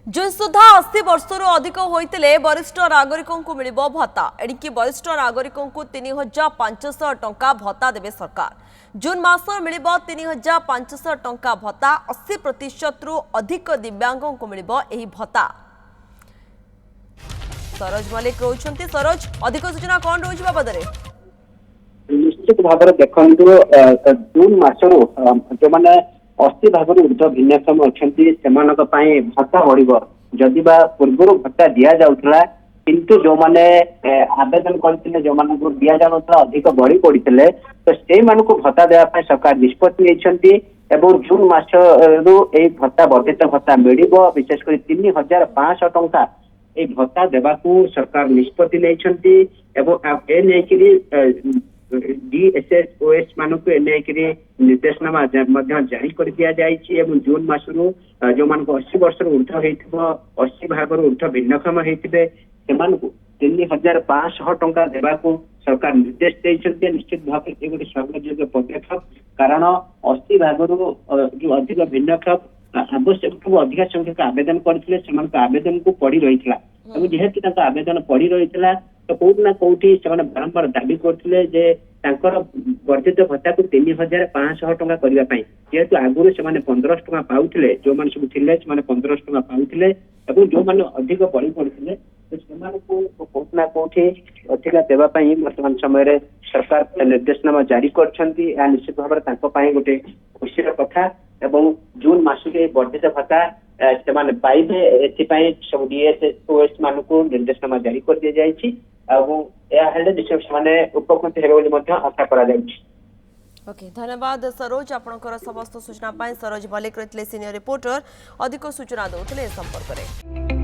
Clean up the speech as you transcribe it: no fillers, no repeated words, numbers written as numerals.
जून सुधा 80 वर्षर अधिक होते वरिष्ठ नागरिकों को मिल भत्ता एणिकी वरिष्ठ नागरिकों को 3500 टंका भत्ता देवे सरकार। जून मास मिल 3500 टंका भत्ता 80% रु अधिक दिव्यांगों को मिल भत्ता। सरोज मल्लिक रोचंती। सरोज अधिक सूचना कौन रोज बाबद निश्चित भाव में देखु जून मसरू जो मैंने 80 भाग ऊर्ध भिन्नक्षम अच्छा भत्ता बढ़ जदि पूर्व भत्ता दि जाऊला किंतु जो मैंने आवेदन करते जो दि जाऊला अधिक बढ़ी पड़ते तो से भत्ता देवाई सरकार निष्पत्ति एवं जून मसरू भत्ता वर्धित भत्ता मिल विशेषकर 3500 टंका ये भत्ता देवाकू सरकार निष्पत्ति नहीं DSSOS मानक निर्देशनामा जारी कर दिया जाइए। जून मसरू जो मान 80 वर्ष ऊर्ध हो 80 भाग ऊर्ध भिन्नक्षम होते 3500 टंका देवाकू सरकार निर्देश देते। निश्चित भाव में गोटे स्वागत पदक्षेप कारण 80 भाग जो अधिक भिन्नक्षम आवश्यक अधिक संख्यक आवेदन करते आवेदन को पड़ी रही जेहेतु आवेदन पड़ी रही तो कौट ना कौटी से बारंबार दाबी करते वर्धित भत्ता को 3500 टंका करने जेहेतु आगुरी से 1500 टंका पाते जो मैंने सब थे 1500 टंका पाते जो मैंने अधिक बढ़ी पड़ते कौट ना कौटी अधिक देवाई वर्तमान समय सरकार निर्देशनामा जारी कर निश्चित भाव में गोटे खुशी कथा एवं जून मसरे वर्धित भत्ता से पाइबे एथपाई सब DSSOS मानक निर्देशनामा जारी कर दि जाए निश्चय से उपकृत हे आशा करा। ओके धन्यवाद सरोज आपनकर समस्त सूचना पाई। सरोज मल्लिक रहितले सीनियर रिपोर्टर अधिक सूचना दौले संपर्क में।